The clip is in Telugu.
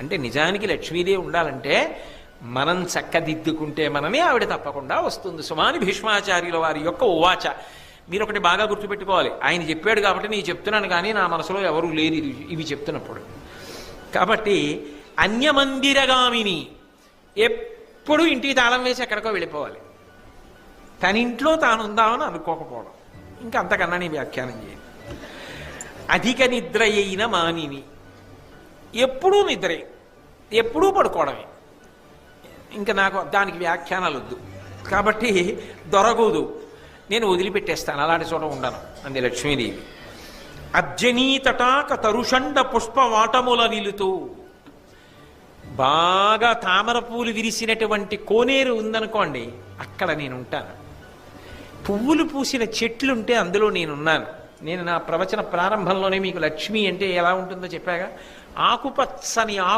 అంటే నిజానికి లక్ష్మీదేవి ఉండాలంటే మనం చక్కదిద్దుకుంటే మనమే ఆవిడ తప్పకుండా వస్తుంది. సుమాని భీష్మాచార్యుల వారి యొక్క ఉవాచ. మీరు ఒకటి బాగా గుర్తుపెట్టుకోవాలి, ఆయన చెప్పాడు కాబట్టి నేను చెప్తున్నాను, కానీ నా మనసులో ఎవరూ లేరు ఇవి చెప్తున్నప్పుడు. కాబట్టి అన్యమందిరగామిని, ఎప్పుడు ఇంటికి తాళం వేసి ఎక్కడికో వెళ్ళిపోవాలి, తన ఇంట్లో తాను ఉందామని అనుకోకపోవడం. ఇంకా అంతకన్నా నీ వ్యాఖ్యానం చేయాలి. అధిక నిద్ర అయిన మానిని, ఎప్పుడూ నిద్రే, ఎప్పుడూ పడుకోవడమే. ఇంకా నాకు దానికి వ్యాఖ్యానాలు వద్దు. కాబట్టి దొరకదు, నేను వదిలిపెట్టేస్తాను, అలాంటి చోట ఉండను అంది లక్ష్మీదేవి. అర్జనీ తటాక తరుషండ పుష్పవాటముల నిలుతూ, బాగా తామర పూలు విరిసినటువంటి కోనేరు ఉందనుకోండి, అక్కడ నేను ఉంటాను. పువ్వులు పూసిన చెట్లుంటే అందులో నేనున్నాను. నేను నా ప్రవచన ప్రారంభంలోనే మీకు లక్ష్మి అంటే ఎలా ఉంటుందో చెప్పాగా, ఆకుపచ్చని ఆకు